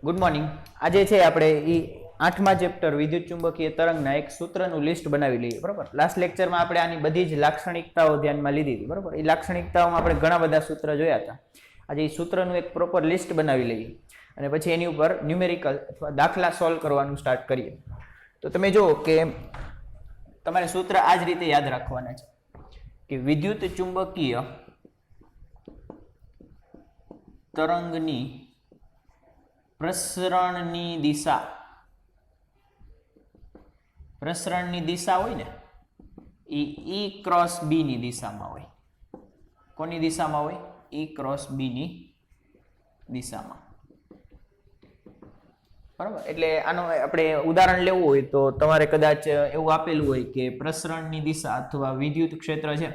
Good morning. આજે છે આપણે એ 8મા ચેપ્ટર વિદ્યુત ચુંબકીય તરંગના એક સૂત્રનું લિસ્ટ બનાવી લઈએ. બરાબર, લાસ્ટ લેક્ચરમાં આપણે આની બધી જ લાક્ષણિકતાઓ ધ્યાનમાં લીધી હતી. બરાબર, એ લાક્ષણિકતાઓમાં આપણે ઘણા બધા સૂત્ર જોયા હતા. આજે એ સૂત્રનું એક પ્રોપર લિસ્ટ બનાવી લઈએ અને પછી એની ઉપર ન્યુમેરિકલ અથવા દાખલા સોલ્વ કરવાનું સ્ટાર્ટ કરીએ. તો તમે જુઓ કે તમારે સૂત્ર આ જ રીતે યાદ રાખવાના છે કે વિદ્યુત ચુંબકીય તરંગની પ્રસરણની દિશા હોય ને એ E ક્રોસ B ની દિશામાં હોય. કોની દિશામાં હોય? E ક્રોસ B ની દિશામાં. બરાબર, એટલે આનો આપણે ઉદાહરણ લેવું હોય તો તમારે કદાચ એવું આપેલું હોય કે પ્રસરણની દિશા અથવા વિદ્યુત ક્ષેત્ર છે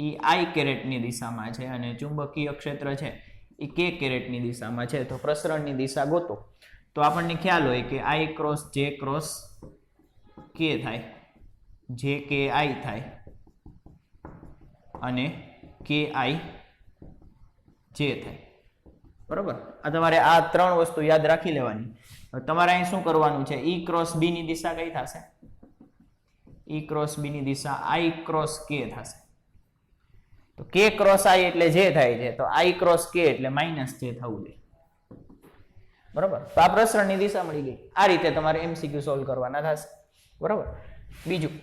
એ I કેરેટની દિશામાં છે અને ચુંબકીય ક્ષેત્ર છે એ K કેરેટની દિશામાં છે. તો પ્રસરણની દિશા ગોતો તો આપણને ખ્યાલ હોય કે I cross J cross K થાય, J K I થાય અને K I J થાય. બરોબર, આ તમારે આ ત્રણ વસ્તુ યાદ રાખી લેવાની. તમારે અહીં શું કરવાનું છે? E ક્રોસ B ની દિશા કઈ થશે? E ક્રોસ B ની દિશા I ક્રોસ K થશે. તો K ક્રોસ I એટલે J થાય છે, તો I ક્રોસ K એટલે માઇનસ J થવું જોઈએ. બરોબર, તો આ પ્રસરણની દિશા મળી ગઈ. આ રીતે તમારે MCQ સોલ્વ કરવાના થશે. બરોબર, બીજું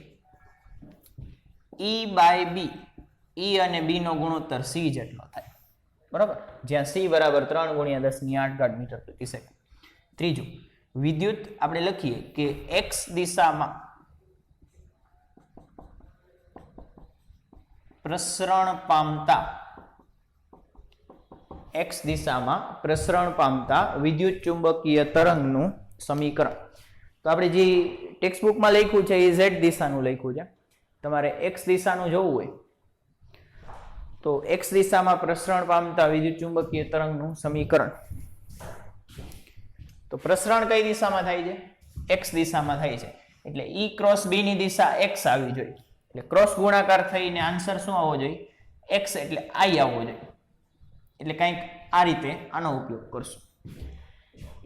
E બાય B, E અને B નો ગુણોત્તર C જેટલો થાય. બરોબર, જ્યાં C બરાબર 3 × 10⁸ મીટર પ્રતિ સેકન્ડ. ત્રીજું, વિદ્યુત આપણે લખીએ કે X દિશામાં પ્રસરણ પામતા વિદ્યુત ચુંબકીય તરંગનું સમીકરણ. તો આપણે જે ટેક્સ્ટબુકમાં લખ્યું છે એ Z દિશાનું લખ્યું છે. તમારે X દિશાનું જોવું હોય તો X દિશામાં પ્રસરણ પામતા વિદ્યુત ચુંબકીય તરંગનું સમીકરણ. તો પ્રસરણ કઈ દિશામાં થાય છે? X દિશામાં થાય છે. એટલે E ક્રોસ B ની દિશા X આવી જોઈએ. એટલે ક્રોસ ગુણાકાર થઈને આન્સર શું આવવો જોઈએ? X એટલે I આવવો જોઈએ. એટલે કંઈક આ રીતે આનો ઉપયોગ કરશું.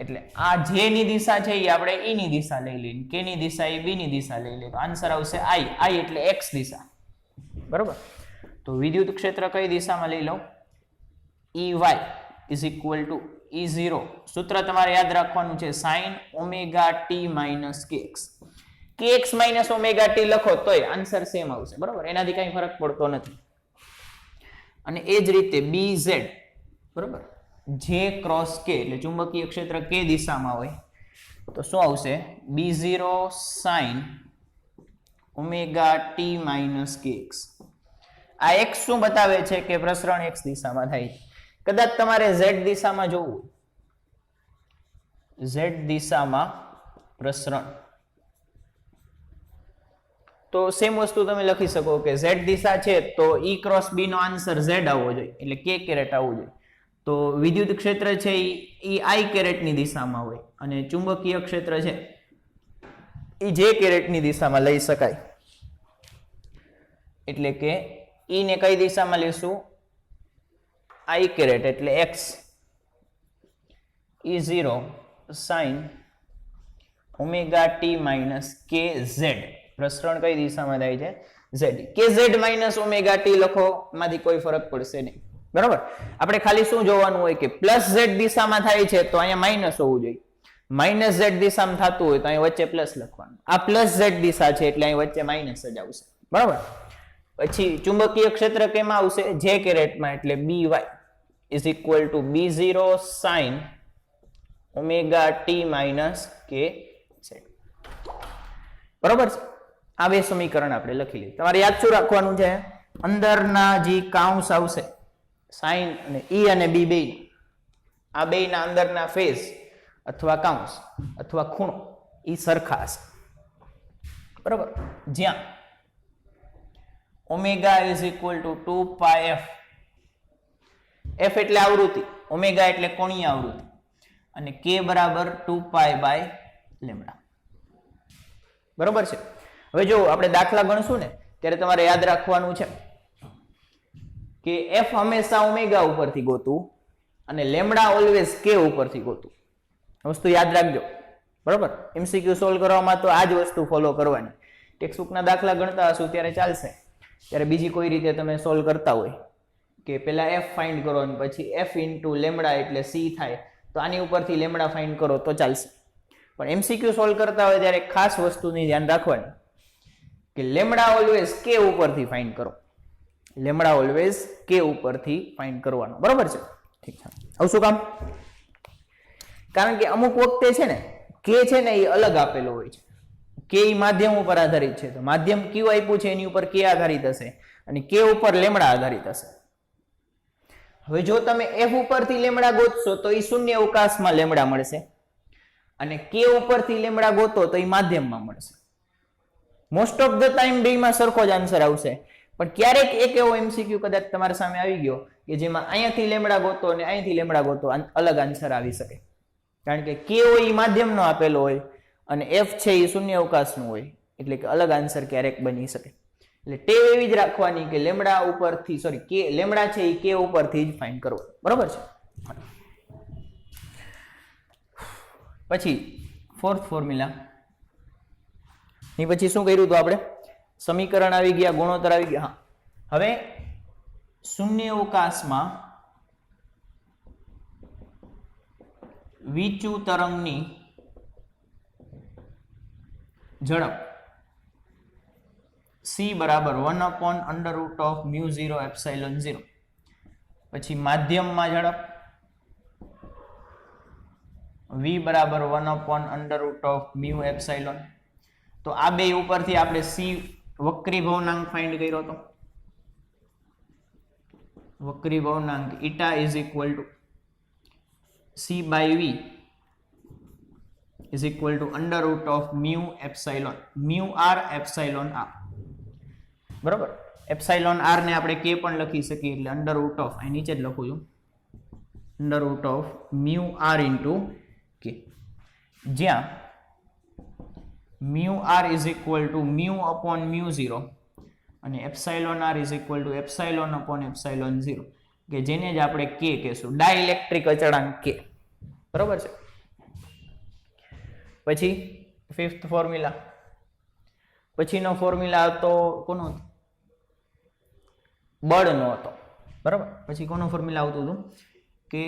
એટલે આ J ની દિશા છે એ આપણે E ની દિશા લઈ લઈએ, K ની દિશા એ B ની દિશા લઈ લઈએ, તો આન્સર આવશે I એટલે X દિશા. બરોબર, તો વિદ્યુત ક્ષેત્ર કઈ દિશામાં લઈ લો? EY is equal two E0. સૂત્ર તમારે યાદ રાખવાનું છે sin ωt minus kx. kx minus ωt લખો તોય આન્સર સેમ આવશે. બરોબર, એનાથી કઈ ફરક પડતો નથી. અને એ જ રીતે BZ, બરોબર, J ક્રોસ K એટલે ચુંબકીય ક્ષેત્ર K દિશામાં હોય તો શું આવશે? B0 sin ωt minus kx. આ X શું બતાવે છે? કે પ્રસરણ X દિશામાં થાય છે. કદાચ તમારે Z દિશામાં જોવું, Z દિશામાં પ્રસરણ, તો સેમ વસ્તુ તમે લખી શકો કે Z દિશા છે તો E ક્રોસ B નો આન્સર Z આવવો જોઈએ, એટલે K કેરેટ આવવું જોઈએ. તો વિદ્યુત ક્ષેત્ર છે એ I કેરેટની દિશામાં હોય અને ચુંબકીય ક્ષેત્ર છે એ J કેરેટની દિશામાં લઈ શકાય. એટલે કે E ને કઈ દિશામાં લેશું? I કેરેટ એટલે X. E0 sin ωt minus kz. પ્રસરણ કઈ દિશામાં થાય છે? Z. kz માઇનસ ωt લખો, એમાંથી કોઈ ફરક પડશે નહીં. બરાબર, આપણે ખાલી શું જોવાનું હોય કે પ્લસ Z દિશામાં થાય છે તો અહીંયા માઇનસ હોવું જોઈએ, માઇનસ Z દિશામાં થતું હોય તો અહીં વચ્ચે પ્લસ લખવાનું. આ પ્લસ Z દિશા છે એટલે અહીં વચ્ચે માઇનસ જ આવશે. બરાબર, પછી ચુંબકીય ક્ષેત્ર કેમાં આવશે? J કેરેટમાં, એટલે BY is equal two B0 sin ωt minus kz. બરોબર છે, આ બે સમીકરણ આપણે લખી લઈએ. તમારે યાદ શું રાખવાનું છે? અંદરના જે કાઉન્સ આવશે સાઇન અને E અને B બે, આ બેના અંદરના ફેઝ અથવા કાઉન્સ અથવા ખૂણો એ સરખા હશે. બરોબર, જ્યાં omega is equal two 2πf, f એટલે આવૃત્તિ, ઓમેગા એટલે કોણીય આવૃત્તિ અને k બરાબર 2π/λ. બરોબર છે. હવે જો આપણે દાખલા ગણશું ને ત્યારે તમારે યાદ રાખવાનું છે કે f હંમેશા ઓમેગા ઉપરથી ગોતું અને લેમ્ડા ઓલવેઝ k ઉપરથી ગોતું. વસ્તુ યાદ રાખજો, બરોબર. MCQ સોલ્વ કરવામાં તો આ જ વસ્તુ ફોલો કરવાની. ટેક્સ્ટબુકના દાખલા ગણતા હશો ત્યારે ચાલશે, ત્યારે બીજી કોઈ રીતે તમે સોલ્વ કરતા હોય કે પેલા f ફાઇન્ડ કરો અને પછી f ઇન્ટુ લેમડા એટલે c થાય, તો આની ઉપરથી લેમડા ફાઇન્ડ કરો તો ચાલશે. પણ MCQ સોલ્વ કરતા હોય ત્યારે ખાસ વસ્તુની ધ્યાન રાખવાની કે લેમડા ઓલવેઝ k ઉપરથી ફાઇન્ડ કરો. લેમડા ઓલવેઝ k ઉપરથી ફાઇન્ડ કરવાનો, બરોબર છે. ઠીક છે. હવે શું કામ? કારણ કે અમુક વખતે છે ને k છે ને એ અલગ આપેલો હોય છે. k ઈ માધ્યમ ઉપર આધારિત છે, તો માધ્યમ q આપ્યું છે એની ઉપર k આધારિત હશે અને k ઉપર લેમડા આધારિત હશે. હવે જો તમે f ઉપરથી લેમડા ગોતશો તો એ શૂન્ય અવકાશમાં લેમડા મળશે અને k ઉપરથી લેમડા ગોતો તો એ માધ્યમમાં મળશે. મોસ્ટ ઓફ ધ ટાઈમ બેમાં સરખો જ આન્સર આવશે, પણ ક્યારેક એક એવો MCQ કદાચ તમારા સામે આવી ગયો કે જેમાં અહીંયાથી લેમડા ગોતો અને અહીંથી લેમડા ગોતો અલગ આન્સર આવી શકે. કારણ કે k હોય એ માધ્યમનો આપેલો હોય અને f છે એ શૂન્ય અવકાશનું હોય, એટલે કે અલગ આન્સર ક્યારેક બની શકે. એટલે ટેવ એવી જ રાખવાની કે લેમડા ઉપરથી લેમડા છે એ k ઉપરથી જ ફાઇન્ડ કરવો, બરોબર છે. પછી ફોર્થ ફોર્મ્યુલા ની પછી શું કર્યું હતું આપણે? સમીકરણ આવી ગયા, ગુણોત્તર આવી ગયા. હા, હવે શૂન્ય અવકાશમાં વિચુ તરંગની ઝડપ c બરાબર 1/√μ0 એપ્સિલોન 0. પછી માધ્યમમાં ઝડપ v બરાબર 1/√μ એપ્સિલોન. તો આ બે ઉપરથી આપણે c વક્રી ભવનાંક ફાઇન્ડ કર્યો હતો. વક્રી ભવનાંક eta is equal to c by v is equal to √μ epsilon μ r epsilon r, બરોબર. એપ્સિલોન r ને આપણે k પણ લખી શકીએ, એટલે અહીં નીચે જ લખું છું √μ r into k, જ્યાં μ r is equal to μ upon μ0 અને epsilon r is equal to epsilon upon epsilon 0, કે જેને જ આપણે k કહેશું, ડાઇલેક્ટ્રિક અચળાંક k, બરોબર છે. પછી ફિફ્થ ફોર્મ્યુલા, પછીનો ફોર્મ્યુલા હતો કોનો હતો? બળનો હતો, બરાબર. પછી કોનો ફોર્મ્યુલા આવતું હતું કે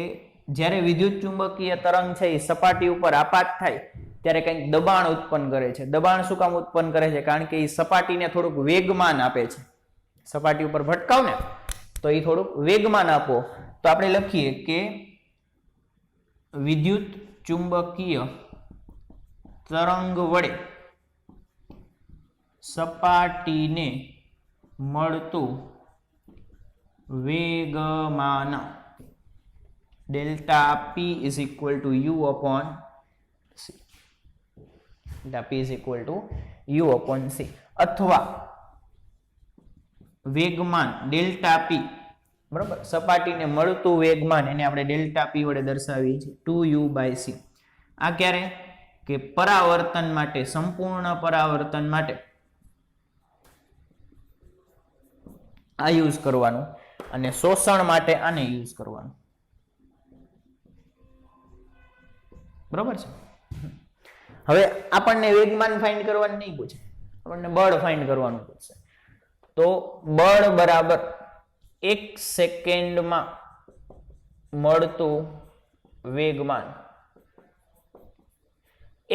જ્યારે વિદ્યુત ચુંબકીય તરંગ છે એ સપાટી ઉપર આપાત થાય ત્યારે કંઈક દબાણ ઉત્પન્ન કરે છે. દબાણ શું કામ ઉત્પન્ન કરે છે? કારણ કે એ સપાટીને થોડુંક વેગમાન આપે છે. સપાટી ઉપર ભટકાવ ને તો એ થોડુંક વેગમાન આપો, તો આપણે લખીએ કે વિદ્યુત ચુંબકીય તરંગ વડે સપાટીને મળતું વેગમાન delta P is equal to you upon C. Delta P is equal to you upon C, અથવા વેગમાન ડેલ્ટા પી, બરોબર, સપાટીને મળતું વેગમાન એને આપણે ડેલ્ટા પી વડે દર્શાવીએ છીએ 2u/c. આ ક્યારે? કે પરાવર્તન માટે, સંપૂર્ણ પરાવર્તન માટે આ યુઝ કરવાનું અને શોષણ માટે આને યુઝ કરવાનું, બરોબર છે. હવે આપણને વેગમાન ફાઇન્ડ કરવાનું નહીં પૂછે, આપણને બળ ફાઇન્ડ કરવાનું પૂછશે. તો બળ બરાબર 1 સેકન્ડમાં મળતું વેગમાન,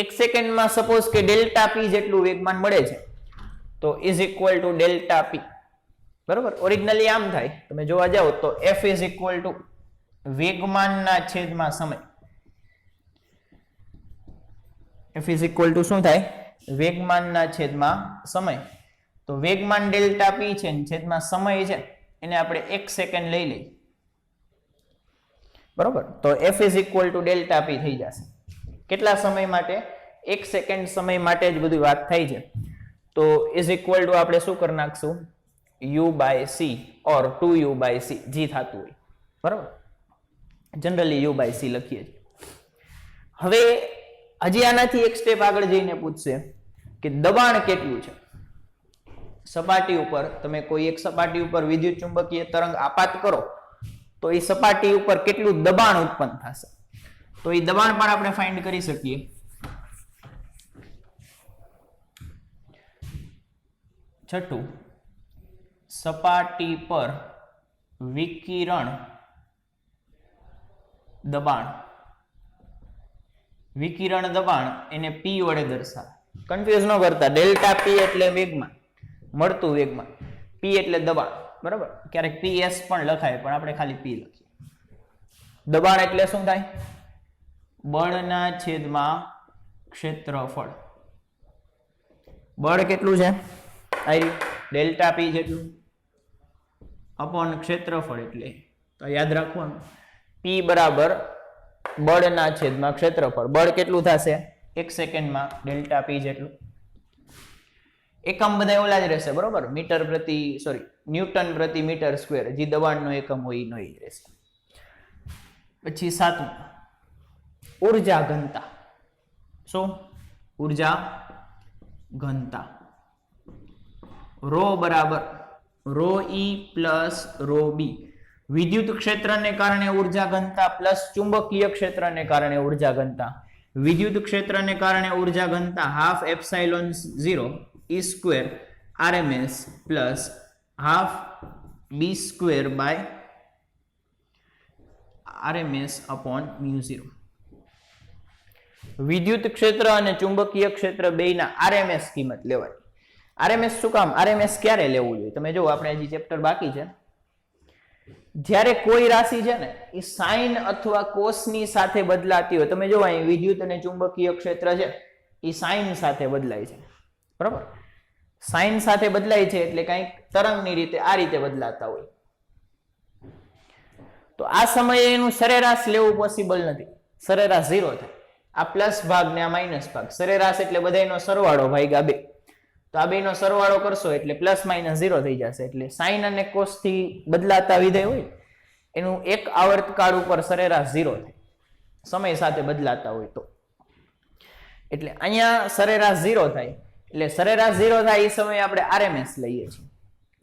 1 સેકન્ડમાં સપોઝ કે ડેલ્ટા પી જેટલું વેગમાન મળે છે તો ઇઝ ઇક્વલ ટુ ડેલ્ટા પી, બરોબર. ઓરિજિનલી આમ થાય, તમે જોવા જાઓ તો f ઇઝ ઇક્વલ ટુ વેગમાનના છેદમાં સમય. f ઇઝ ઇક્વલ ટુ શું થાય? વેગમાનના છેદમાં સમય. તો વેગમાન ડેલ્ટા પી છે ને છેદમાં સમય છે, એને આપણે 1 સેકન્ડ લઈ લઈએ, બરોબર. તો f is equal to delta પી થઈ જશે. કેટલા સમય માટે? 1 સેકન્ડ સમય માટે જ બધી વાત થઈ છે. તો ઇઝ ઇક્વલ ટુ આપણે શું કરી નાખશું? u/c ઓર 2u/c, જી થતું હોય, બરોબર. જનરલી u/c લખીએ છીએ. હવે હજી આનાથી એક સ્ટેપ આગળ જઈને પૂછશે કે દબાણ કેટલું છે સપાટી ઉપર. તમે કોઈ એક સપાટી ઉપર વિદ્યુત ચુંબકીય તરંગ આપાત કરો તો એ સપાટી ઉપર કેટલું દબાણ ઉત્પન્ન થશે. તો એ દબાણ પણ આપણે ફાઇન્ડ કરી શકીએ. છઠ્ઠું, સપાટી પર વિકિરણ દબાણ. વિકિરણ દબાણ એને P વડે દર્શાવે. કન્ફ્યુઝ ન કરતા, ડેલ્ટા P એટલે વેગમાં, મળતું વેગમાં, P એટલે દબાણ, બરાબર. ક્યારેક PS પણ લખાય, પણ આપણે ખાલી P લખીએ. દબાણ એટલે શું થાય? બળના છેદમાં ક્ષેત્રફળ. બળ કેટલું છે? ડેલ્ટા P જેટલું અપોન ક્ષેત્રફળ. એટલે તો યાદ રાખવાનું, P બરાબર બળના છેદમાં ક્ષેત્રફળ. બળ કેટલું થશે? 1 સેકન્ડમાં ડેલ્ટા P જેટલું. એકમ બધા ઓલા જ રહેશે, બરોબર. ન્યૂટન પ્રતિ મીટર સ્ક્વેર, જે દબાણનો એકમ હોય એનો જ રહેશે. પછી 7મું, ઉર્જા ઘનતા. શું? ઉર્જા ઘનતા. રો બરાબર રો ઈ પ્લસ રો બી. વિદ્યુત ક્ષેત્રને કારણે ઉર્જા ઘનતા પ્લસ ચુંબકીય ક્ષેત્રને કારણે ઉર્જા ઘનતા. વિદ્યુત ક્ષેત્રને કારણે ઉર્જા ઘનતા half epsilon 0 E square RMS plus half B square by RMS upon mu 0. વિદ્યુત ક્ષેત્ર અને ચુંબકીય ક્ષેત્ર બેયના RMS કિંમત લેવાની. RMS શું કામ? RMS ક્યારે લેવું જોઈએ? તમે જો, આપણે હજી ચેપ્ટર બાકી છે. જ્યારે કોઈ રાશિ છે ને એ સાઇન અથવા કોસની સાથે બદલાતી હોય. તમે જો અહીં વિદ્યુત અને ચુંબકીય ક્ષેત્ર છે એ સાઇન સાથે બદલાય છે, બરાબર. સાઇન સાથે બદલાય છે એટલે કંઈક તરંગની રીતે આ રીતે બદલાતા હોય. તો આ સમયે એનું સરેરાશ લેવું પોસિબલ નથી. સરેરાશ 0 થાય. આ પ્લસ ભાગ ને આ માઇનસ ભાગ. સરેરાશ એટલે બધાનો સરવાળો ભાગ્યા 2. તો આ બેનો સરવાળો કરશો એટલે પ્લસ માઇનસ 0 થઈ જશે. એટલે સાઇન અને કોસ થી બદલાતા વિધેય હોય એનું એક આવર્તકાળ ઉપર સરેરાશ 0 થાય, સમય સાથે બદલાતા હોય તો. એટલે અહીંયા સરેરાશ 0 થાય. એટલે સરેરાશ 0 થાય એ સમયે આપણે RMS લઈએ છીએ,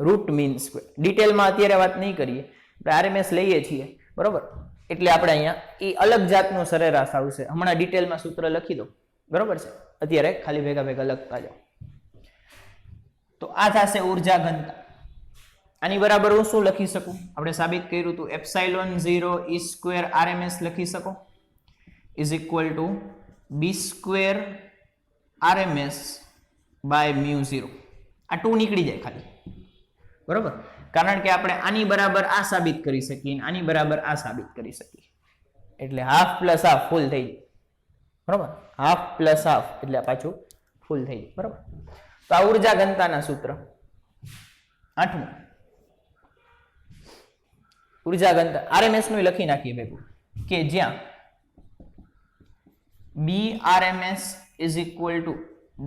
રૂટ મીન સ્ક્વેર. ડિટેલમાં અત્યારે વાત નહીં કરીએ, આપણે RMS લઈએ છીએ, બરોબર. એટલે આપણે અહીંયા એ અલગ જાતનું સરેરાશ આવશે. હમણાં ડિટેલમાં સૂત્ર લખી દો, બરોબર છે. અત્યારે ખાલી ભેગા ભેગા લખતા જાઓ. તો આ થશે ઉર્જા ઘનતા. આની બરાબર હું શું લખી શકું? આપણે સાબિત કર્યું હતું, એપ્સાઇલોન 0 E સ્ક્વેર RMS લખી શકો is equal to B square RMS by mu 0. આ 2 નીકળી જાય ખાલી, બરોબર. કારણ કે આપણે આની બરાબર આ સાબિત કરી શકીએ, આની બરાબર આ સાબિત કરી શકીએ. એટલે હાફ પ્લસ હાફ ફૂલ થઈ જાય, બરોબર. હાફ પ્લસ હાફ એટલે પાછું ફૂલ થઈ જાય, બરોબર. તો આ ઉર્જા ઘનતાના સૂત્ર. 8મું, ઉર્જા ઘનતા RMS નું લખી નાખીએ ભેગું, કે જ્યાં BRMS is equal to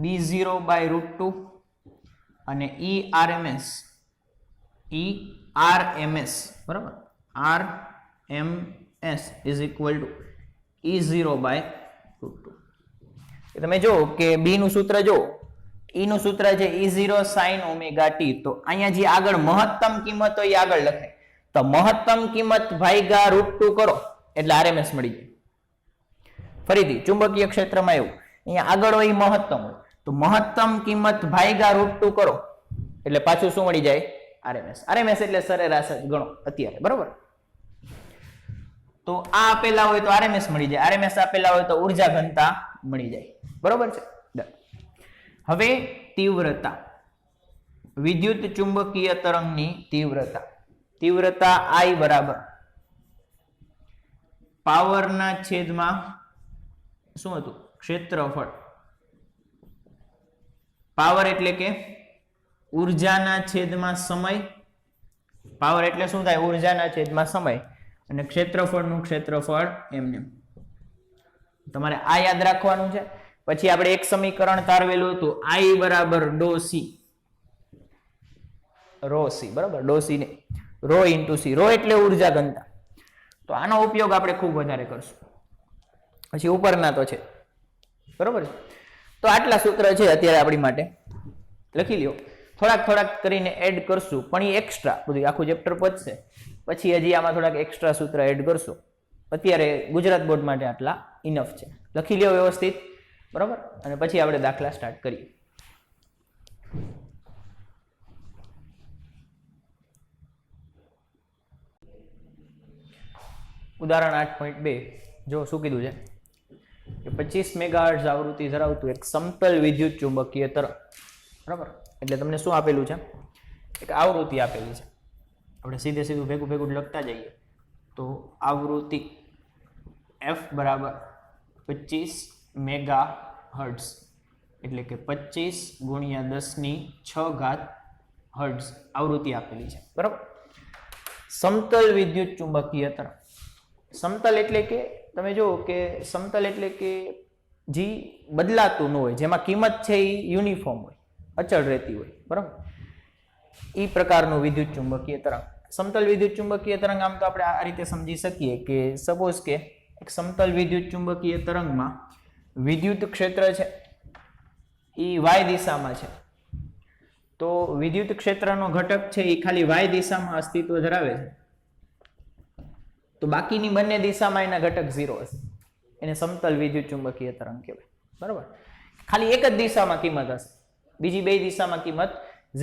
B0 by root 2 અને ERMS બરાબર RMS is equal to E0 by root 2. તમે જો કે B નું સૂત્ર જો, E નું સૂત્ર છે E0 sin omega t. તો અહીંયા જે આગળ મહત્તમ કિંમત હોય એ આગળ લખાય. તો મહત્તમ કિંમત ભાગ્યા રૂટ 2 કરો એટલે RMS મળી જાય. ફરીથી ચુંબકીય ક્ષેત્રમાં એવું, અહીંયા આગળ હોય મહત્તમ હોય, તો મહત્તમ કિંમત ભાગ્યા રૂટ 2 કરો એટલે પાછું શું મળી જાય? RMS. RMS એટલે સરેરાશ જ ગણો અત્યારે, બરોબર. તો આ આપેલા હોય તો RMS મળી જાય, RMS આપેલા હોય તો ઉર્જા ઘનતા મળી જાય, બરોબર છે. હવે તીવ્રતા, વિદ્યુત ચુંબકીય તરંગની તીવ્રતા. તીવ્રતા I બરાબર પાવરના છેદમાં શું હતું? ક્ષેત્રફળ. પાવર એટલે કે ઉર્જાના છેદમાં સમય. પાવર એટલે શું થાય? ઉર્જાના છેદમાં સમય. અને ક્ષેત્રફળનું ક્ષેત્રફળ એમને. તમારે આ યાદ રાખવાનું છે. પછી આપણે એક સમીકરણ તારવેલું હતું, I બરાબર ડો સી, રો સી, બરાબર. ડો સી ને રો ઇન્ટુ સી. રો એટલે ઉર્જા ઘનતા. તો આનો ઉપયોગ આપણે ખૂબ વધારે કરશું. પછી ઉપરના તો છે, બરોબર છે. તો આટલા સૂત્ર છે અત્યારે આપણી માટે, લખી લ્યો. થોડાક કરીને એડ કરશું, પણ એ એક્સ્ટ્રા બધું આખું ચેપ્ટર પચશે પછી હજી આમાં થોડાક એક્સ્ટ્રા સૂત્ર એડ કરશું. અત્યારે ગુજરાત બોર્ડ માટે આટલા ઇનફ છે. લખી લ્યો વ્યવસ્થિત, બરાબર, અને પછી આપણે દાખલા સ્ટાર્ટ કરીએ. ઉદાહરણ 8.2 જો શું કીધું છે કે 25 મેગાહર્ટ્ઝ આવૃત્તિ ધરાવતું એક સમતલ વિદ્યુત ચુંબકીય તરંગ, બરાબર, એટલે તમને શું આપેલું છે, એક આવૃત્તિ આપેલી છે. આપણે સીધું ભેગું ભેગું લખતા જઈએ તો આવૃત્તિ f બરાબર 25 મેગાહર્ટ્ઝ એટલે કે 25 ગુણ્યા 10⁶ હર્ટ્ઝ આવૃત્તિ આપેલી છે, બરાબર. સમતલ વિદ્યુત ચુંબકીય તરંગ. સમતલ એટલે કે તમે જુઓ કે સમતલ એટલે કે જે બદલાતું ન હોય, જેમાં કિંમત છે એ યુનિફોર્મ હોય, અચળ રહેતી હોય, બરાબર, એ પ્રકારનું વિદ્યુત ચુંબકીય તરંગ. સમતલ વિદ્યુત ચુંબકીય તરંગ આમ તો આપણે આ રીતે સમજી શકીએ કે સપોઝ કે એક સમતલ વિદ્યુત ચુંબકીય તરંગમાં વિદ્યુત ક્ષેત્ર છે એ y દિશામાં છે, તો વિદ્યુત ક્ષેત્રનો ઘટક છે એ ખાલી y દિશામાં અસ્તિત્વ ધરાવે છે, તો બાકીની બંને દિશામાં એના ઘટક 0 હશે. એને સમતલ વિદ્યુત ચુંબકીય તરંગ કહેવાય, બરાબર. ખાલી એક જ દિશામાં કિંમત હશે, બીજી બે દિશામાં કિંમત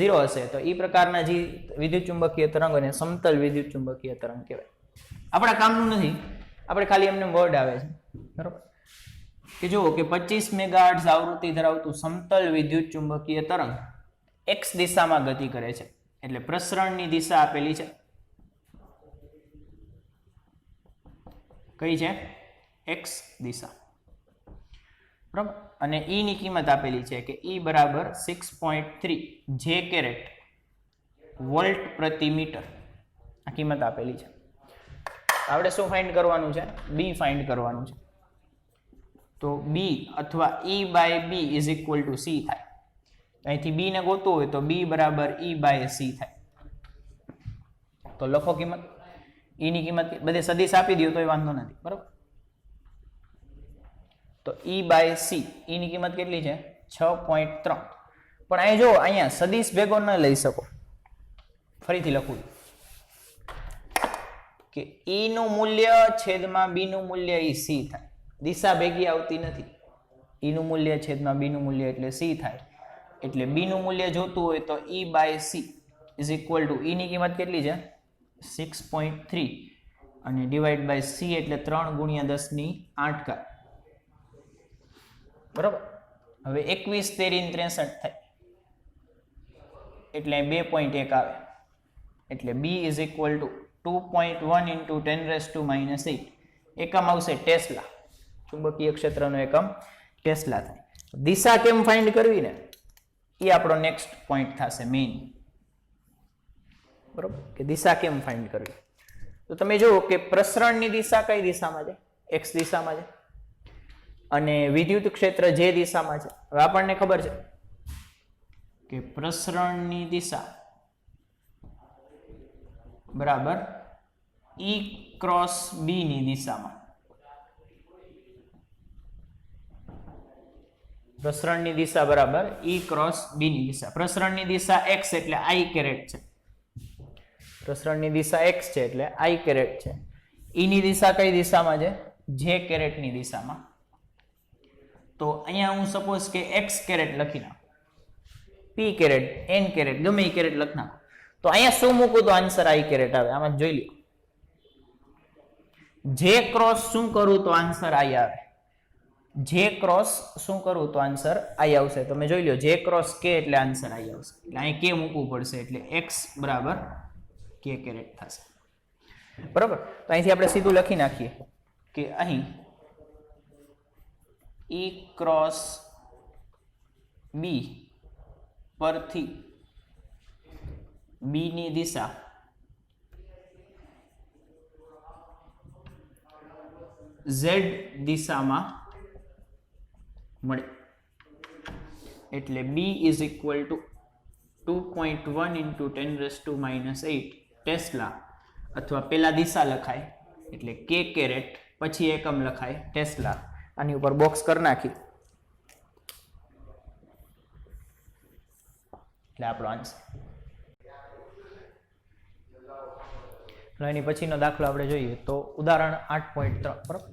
0 હશે, તો એ પ્રકારના જે વિદ્યુત ચુંબકીય તરંગોને સમતલ વિદ્યુત ચુંબકીય તરંગ કહેવાય. આપણા કામનું નથી, આપણે ખાલી એમને વર્ડ આવે છે, બરાબર, કે જુઓ કે 25 મેગાહર્ટ્ઝ આવૃત્તિ ધરાવતું સમતલ વિદ્યુત ચુંબકીય તરંગ x દિશામાં ગતિ કરે છે, એટલે પ્રસરણની દિશા આપેલી છે, કઈ છે, x દિશા, બરાબર, અને E ની કિંમત આપેલી છે કે E બરાબર 6.3 જે કેરેટ વોલ્ટ પ્રતિ મીટર, આ કિંમત આપેલી છે. આપણે શું ફાઇન્ડ કરવાનું છે, B ફાઇન્ડ કરવાનું છે. તો B અથવા E by B is equal to C થાય. અહીંથી B ને ગોતવું હોય તો B બરાબર E બાય C થાય. તો લખો કિંમત, E ની કિંમત બધે સદિશ આપી દો તોય વાંધો નથી, બરાબર. તો E બાય C, E ની કિંમત કેટલી છે, 6.3. પણ અહીં જો અહીંયા સદિશ ભેગો ન લઈ શકો, ફરીથી લખું કે E નું મૂલ્ય છેદમાં B નું મૂલ્ય એ C થાય, દિશા ભેગી આવતી નથી. E નું મૂલ્ય છેદમાં B નું મૂલ્ય એટલે C થાય, એટલે B નું મૂલ્ય જોતું હોય તો E by C is equal to, E ની કિંમત કેટલી છે, 6.3 અને ડિવાઈડ બાય C એટલે 3 ગુણ્યા 10⁸, બરાબર. હવે 21 13 63 થાય એટલે 2.1 આવે, એટલે B is equal two 2.1 into 10⁻⁻8. એકમ આવશે ટેસ્લા, ચુંબકીય ક્ષેત્રનો એકમ ટેસ્લા થાય. દિશા કેમ ફાઇન્ડ કરવી ને એ આપણો નેક્સ્ટ પોઈન્ટ થશે મેઇન, બરોબર, કે દિશા કેમ ફાઇન્ડ કરવી. તો તમે જુઓ કે પ્રસરણની દિશા કઈ દિશામાં છે, x દિશામાં છે, અને વિદ્યુત ક્ષેત્ર જે દિશામાં છે. હવે આપણને ખબર છે કે પ્રસરણની દિશા બરાબર E ક્રોસ B ની દિશામાં, પ્રસરણની દિશા બરાબર E ક્રોસ B ની દિશા. પ્રસરણની દિશા x એટલે I કેરેટ છે, પ્રસરણની દિશા x છે એટલે I કેરેટ છે. E ની દિશા કઈ દિશામાં છે, J કેરેટની દિશામાં. તો અહીંયા હું સપોઝ કે x કેરેટ લખી નાખું, P કેરેટ, N કેરેટ, ગમે એ કેરેટ લખી નાખું, તો અહીંયા શું મૂકું તો આન્સર I કેરેટ આવે. આમાં જોઈ લો, J ક્રોસ શું કરું તો આન્સર I આવે, J ક્રોસ શું કરું તો આન્સર I આવશે. તમે જોઈ લો, J ક્રોસ K એટલે આન્સર I આવશે, એટલે અહીં K મૂકવું પડશે, એટલે x બરાબર K કેરેટ થશે, બરાબર. તો અહીંથી આપણે સીધું લખી નાખીએ કે અહીં E ક્રોસ B પરથી B ની દિશા Z દિશામાં મળે, એટલે B is equal two 2.1 into 10⁻⁸ tesla, અથવા પેલા દિશા લખાય એટલે K કેરેટ, પછી એકમ લખાય ટેસ્લા. આની ઉપર બોક્સ કરી નાખી એટલે આપણો આન્સર. એની પછીનો દાખલો આપણે જોઈએ તો ઉદાહરણ 8.3 બરાબર.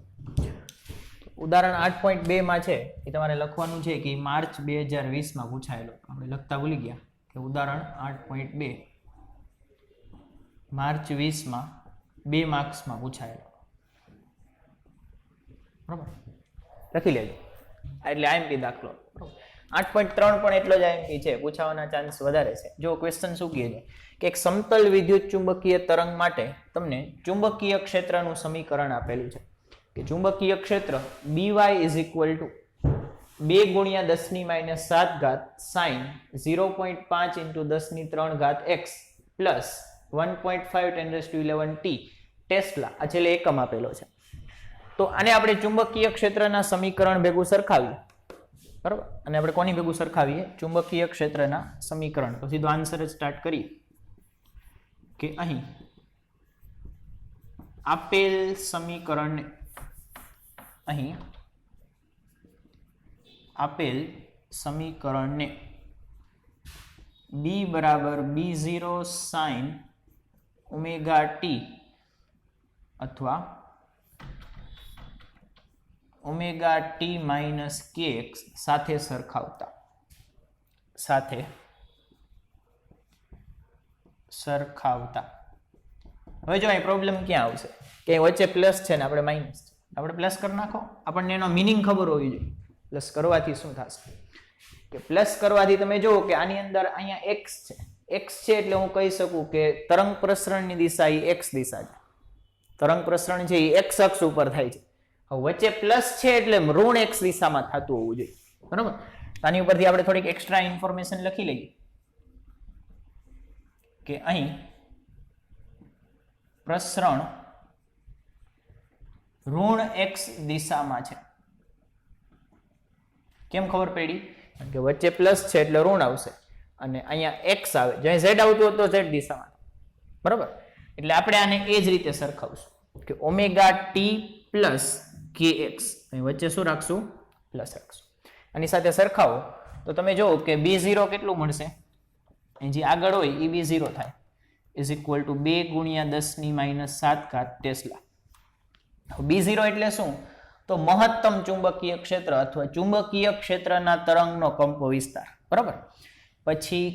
ઉદાહરણ 8.2 માં છે એ તમારે લખવાનું છે કે માર્ચ 2020 માં પૂછાયેલો. આપણે લખતા ભૂલી ગયા કે ઉદાહરણ 8.2 માર્ચ 20 માં 2 માર્ક્સમાં પૂછાયેલો. બરાબર, લખી લેજો. એટલે આઈએમપી દાખલો. 8.3 પણ એટલો જ આઈએમપી છે, પૂછાવાના ચાન્સ વધારે છે. જો ક્વેશ્ચન શું કહે છે કે એક સમતલ વિદ્યુત ચુંબકીય તરંગ માટે તમને ચુંબકીય ક્ષેત્રનું સમીકરણ આપેલું છે કે ચુંબકીય ક્ષેત્ર BY ઇઝ ઇક્વલ ટુ 2 ગુણ્યા 10⁻7 sine 0.5 into 10⁻3 x plus 1.5 10⁻11 t tesla આ છેલ્લે એકમ આપેલો છે. તો આને આપણે ચુંબકીય ક્ષેત્રના સમીકરણ ભેગું સરખાવીએ. બરાબર, અને આપણે કોની ભેગું સરખાવીએ? ચુંબકીય ક્ષેત્રના સમીકરણ. તો સીધો આન્સર જ સ્ટાર્ટ કરીએ કે અહીં આપેલ સમીકરણને B બરાબર B0 સાઇન ઓમેગા ટી અથવા ઓમેગા ટી માઇનસ kx સાથે સરખાવતા હવે જો અહીં પ્રોબ્લેમ ક્યાં આવશે કે વચ્ચે પ્લસ છે ને આપણે માઇનસ છે. આપણે પ્લસ કરી નાખો, આપણને એનો મિનિંગ ખબર હોવી જોઈએ. પ્લસ કરવાથી શું થશે કે પ્લસ કરવાથી તમે જુઓ કે આની અંદર અહીંયા x છે એટલે હું કહી શકું કે તરંગ પ્રસરણની દિશા એ x દિશા છે. તરંગ પ્રસરણ છે એ x અક્ષ ઉપર થાય છે. હવે વચ્ચે પ્લસ છે એટલે ઋણ x દિશામાં થતું હોવું જોઈએ. બરાબર, આની ઉપરથી આપણે થોડીક એક્સ્ટ્રા ઇન્ફોર્મેશન લખી લઈએ કે અહીં પ્રસરણ ઋણ x દિશામાં છે. કેમ ખબર પડી? કારણ કે વચ્ચે પ્લસ છે એટલે ઋણ આવશે અને અહીંયા x આવે, જ્યાં z આવતું હોય તો z દિશામાં. બરાબર, એટલે આપણે આને એ જ રીતે સરખાવશું કે ઓમેગા ટી પ્લસ kx અહીં વચ્ચે શું રાખશું? પ્લસ રાખશું. આની સાથે સરખાવો તો તમે જુઓ કે B0 કેટલું મળશે? અહીં જે આગળ હોય એ B0 થાય ઇઝ ઇક્વલ ટુ 2 ગુણ્યા 10⁻7 ટેસ્લા. B0 એટલે શું? તો મહત્તમ ચુંબકીય ક્ષેત્ર અથવા ચુંબકીય ક્ષેત્રના તરંગનો કંપ વિસ્તાર. બરાબર, પછી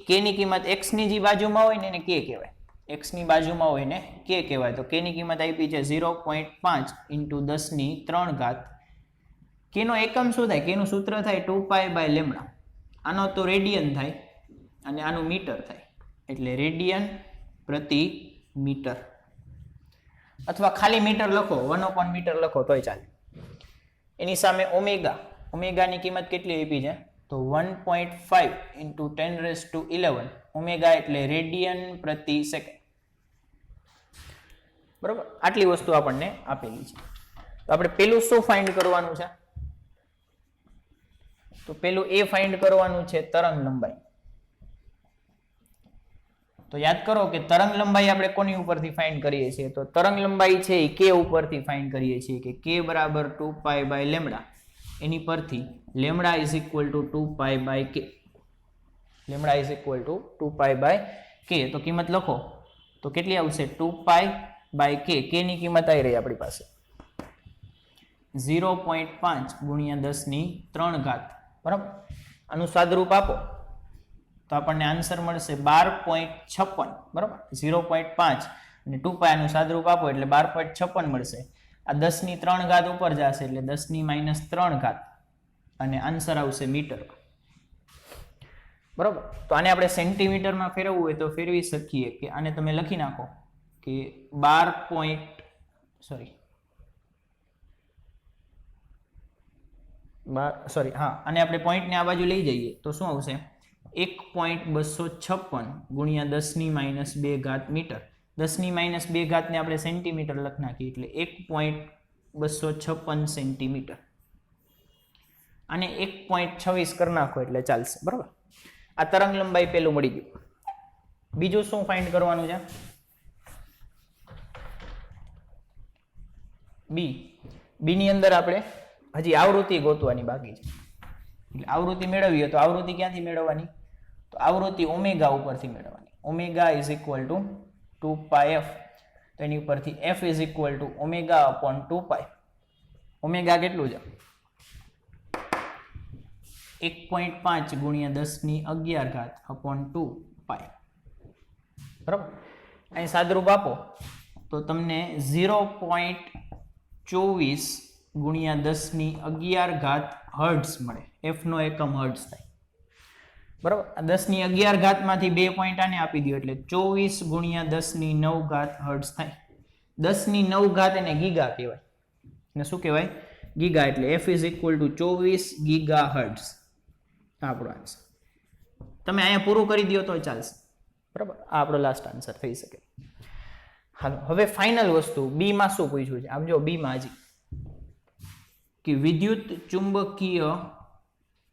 k ની કિંમત x ની જે બાજુમાં હોય ને એને k કહેવાય. x ની બાજુમાં હોય ને k કહેવાય. તો k ની કિંમત આપી છે 0.5 ઇન્ટુ 10⁻3. k નો એકમ શું થાય? k નું સૂત્ર થાય 2π/λ. આનો તો રેડિયન થાય અને આનું મીટર થાય એટલે રેડિયન પ્રતિ મીટર, અથવા ખાલી મીટર લખો 1 મીટર લખો તોય ચાલે. એની સામે ઓમેગાની કિંમત કેટલી આપી છે? તો 1.5 ઇન્ટુ 10⁻11 ઓમેગા એટલે રેડિયન પ્રતિ સેકન્ડ. બરોબર, આટલી વસ્તુ આપણને આપેલી છે. તો આપણે પેલું શું ફાઇન્ડ કરવાનું છે? તો પેલું એ ફાઇન્ડ કરવાનું છે તરંગ લંબાઈ. તો યાદ કરો કે તરંગ લંબાઈ આપણે કોની ઉપરથી ફાઇન્ડ કરીએ છીએ? તો તરંગ લંબાઈ છે એ k ઉપરથી ફાઇન્ડ કરીએ છીએ કે k બરાબર 2π/λ. એની પરથી λ is equal to 2π/k. λ is equal to 2π/k. તો કિંમત લખો તો કેટલી આવશે? 2π/k. k ની કિંમત આવી રહી આપણી પાસે 0.5 ગુણ્યા 10⁻3. બરાબર, આનું સાદરૂપ આપો તો આપણને આન્સર મળશે 12.56. બરાબર, 0.5 અને 2π નું સાદરૂપ આપો એટલે 12.56 મળશે. આ 10⁻3 ઉપર જશે એટલે 10⁻3 અને આન્સર આવશે મીટર. બરાબર, તો આને આપણે સેન્ટીમીટરમાં ફેરવવું હોય તો ફેરવી શકીએ કે આને તમે લખી નાખો કે 12 આને આપણે પોઈન્ટને આ બાજુ લઈ જઈએ તો શું આવશે? 1.256 ગુણ્યા 10⁻2 મીટર. 10⁻2 ને આપણે સેન્ટીમીટર લખી નાખીએ એટલે 1.256 સેન્ટીમીટર. આને 1.26 કરી નાખો એટલે ચાલશે. બરાબર, આ તરંગ લંબાઈ પેલું મળી ગયું. બીજું શું ફાઇન્ડ કરવાનું છે? બી ની અંદર આપણે હજી આવૃત્તિ ગોતવાની બાકી છે. એટલે આવૃત્તિ મેળવીએ તો આવૃત્તિ ક્યાંથી મેળવવાની? તો આવૃત્તિ ઓમેગા ઉપરથી મેળવવાની. Omega is equal two 2πf. તો એની ઉપરથી f is equal two omega upon 2 pi. Omega કેટલું છે? 1.5 ગુણ્યા 10 ની 11 ઘાત અપોન 2 પાઈ. બરાબર, અહીં સાદરૂપ આપો તો તમને 0.24 ગુણ્યા 10 ની 11 ઘાત હર્ટ્ઝ મળે. f નો એકમ હર્ટ્ઝ થાય. બરાબર, 10 ની 11 ઘાતમાંથી 2 પોઈન્ટ આને આપી દો એટલે 24 ગુણ્યા 10 ની 9 ઘાત હર્ટ્ઝ થાય. 10 ની 9 ઘાત એને ગીગા કહેવાય. એને શું કહેવાય? ગીગા. એટલે f is equal two 24 giga hertz. આપણો આન્સર. તમે અહીંયા પૂરું કરી દો તો ચાલશે. બરાબર, આ આપણો લાસ્ટ આન્સર થઈ શકે. હાલો, હવે ફાઇનલ વસ્તુ બી માં શું પૂછ્યું છે? આમ જો બી માં હજી કે વિદ્યુત ચુંબકીય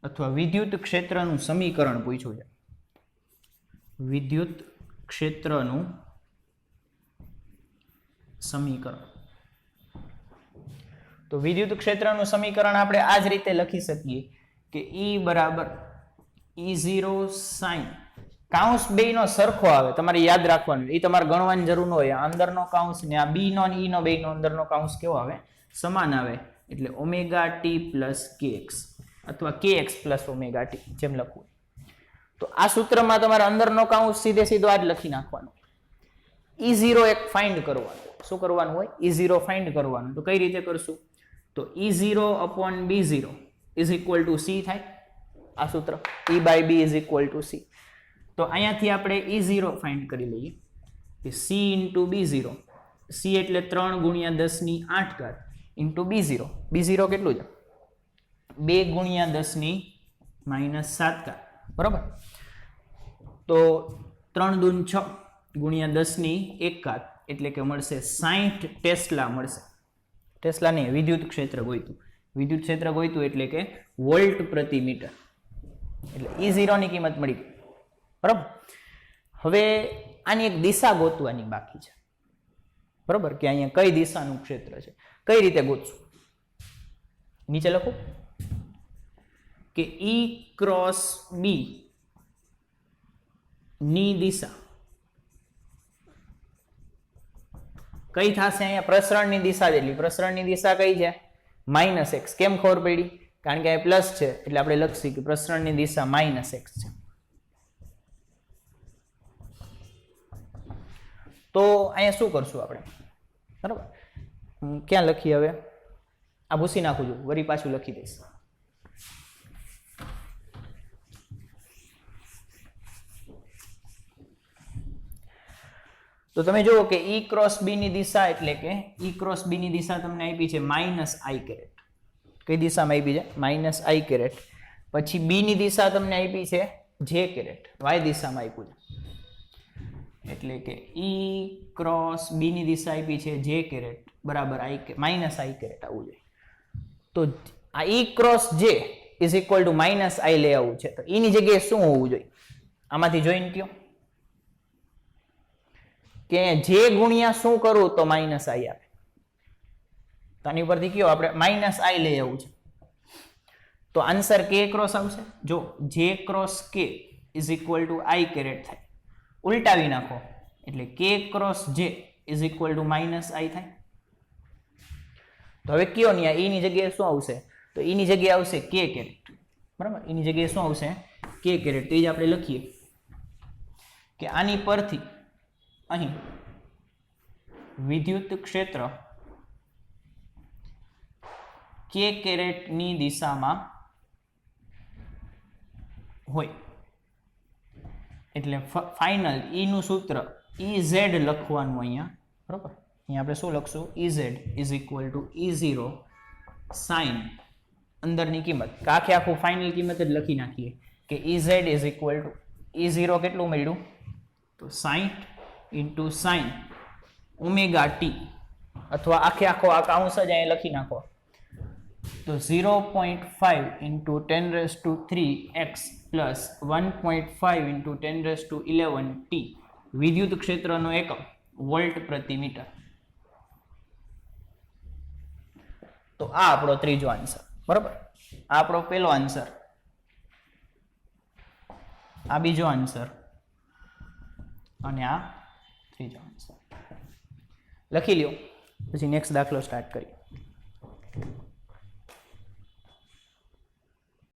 અથવા વિદ્યુત ક્ષેત્રનું સમીકરણ પૂછ્યું છે. વિદ્યુત ક્ષેત્રનું સમીકરણ. તો વિદ્યુત ક્ષેત્રનું સમીકરણ આપણે આ જ રીતે લખી શકીએ કે E બરાબર E0 sin. કાઉન્સ બેયનો સરખો આવે, તમારે યાદ રાખવાનું. એ તમારે ગણવાની જરૂર ન હોય. અંદરનો કાઉન્સ ને આ બી નો ઈ નો બેયનો અંદરનો કાઉન્સ કેવો આવે? સમાન આવે. એટલે ઓમેગા ટી પ્લસ કેએક્સ અથવા કેએક્સ પ્લસ ઓમેગા ટી જેમ લખવું. તો આ સૂત્રમાં તમારે અંદરનો કાઉન્સ સીધે સીધો આ જ લખી નાખવાનો. E0 એક ફાઇન્ડ કરવાનું. શું કરવાનું હોય? E0 ફાઇન્ડ કરવાનું. તો કઈ રીતે કરશું? તો E0 upon B0 is equal to C થાય. આ સૂત્ર E by B is equal to C. તો અહીંયાથી આપણે E0 ફાઇન્ડ કરી લઈએ કે C ઇન્ટુ B0. C એટલે 3 ગુણ્યા 10 ની 8 ઘાત ઇન્ટુ B0. B0 કેટલું છે? 2 ગુણ્યા 10 ની -7 ઘાત. બરાબર, તો 3 દૂન 6 ગુણ્યા 10 ની 1 ઘાત એટલે કે મળશે 60 ટેસ્લા મળશે. ટેસ્લા નહીં, વિદ્યુત ક્ષેત્ર ગોઈતું. વિદ્યુત ક્ષેત્ર ગોઈતું એટલે કે વોલ્ટ પ્રતિ મીટર. એટલે E0 ની કિંમત મળી ગઈ. બરાબર, હવે આની એક દિશા ગોતવાની બાકી છે. બરાબર, કે અહીંયા કઈ દિશાનું ક્ષેત્ર છે, કઈ રીતે ગોતશું? નીચે લખો કે E ક્રોસ B ની દિશા કઈ થશે? અહીંયા પ્રસરણની દિશા જેટલી. પ્રસરણની દિશા કઈ છે? -x. કેમ ખબર પડી? કારણ કે આ પ્લસ છે એટલે આપણે લખીએ કે પ્રસરણની દિશા -x છે. તો અહીંયા શું કરશું આપણે? બરાબર, ક્યાં લખીએ હવે? આ ભૂસી નાખું છું, વળી પાછું લખી દઈશ. તો તમે જુઓ કે E ક્રોસ B ની દિશા એટલે કે E ક્રોસ B ની દિશા તમને આપી છે -i. કઈ દિશામાં આપી છે? -i. પછી B ની દિશા તમને આપી છે j. y દિશામાં આપ્યું છે. એટલે કે E ક્રોસ B ની દિશા આપી છે j બરાબર -i આવું જોઈએ. તો આ E cross j is equal two -i લઈ આવવું છે. તો E ની જગ્યાએ શું હોવું જોઈએ? આમાંથી જોઈને કયો કે j ગુણ્યા શું કરું તો -i આવે. તો આની ઉપરથી કયો આપણે -i લઈ આવવું છે. તો આન્સર k ક્રોસ આવશે. જો j cross k is equal two i થાય. ઉલટાવી નાખો એટલે k cross j is equal two -i થાય. તો હવે કયો નહીં, E ની જગ્યાએ શું આવશે? તો E ની જગ્યાએ આવશે k. બરાબર, E ની જગ્યાએ શું આવશે? k. તે જ આપણે લખીએ કે આની પરથી અહીં વિદ્યુત ક્ષેત્ર k ની દિશામાં હોય એટલે ફાઇનલ E નું સૂત્ર Ez લખવાનું અહીંયા. બરોબર, અહીંયા આપણે શું લખશું? Ez is equal two E0 sin અંદરની કિંમત આખે આખું ફાઇનલ કિંમત જ લખી નાખીએ કે Ez is equal two E0 કેટલું મળ્યું? તો 60 ઇન્ટુ સાઇન ઓમેગા ટી, અથવા આખે આખો આ કાઉન્સ જ અહીંયા લખી નાખો તો 0.5 into 10⁻³ x plus 1.5 into 10⁻11 T વિદ્યુત ક્ષેત્રનો એકમ વોલ્ટ પ્રતિ મીટર. તો આ આપણો ત્રીજો આન્સર. બરોબર, આ આપણો પહેલો આન્સર, આ બીજો આન્સર અને આ ત્રીજો આન્સર. લખી લ્યો, પછી નેક્સ્ટ દાખલો સ્ટાર્ટ કરીએ.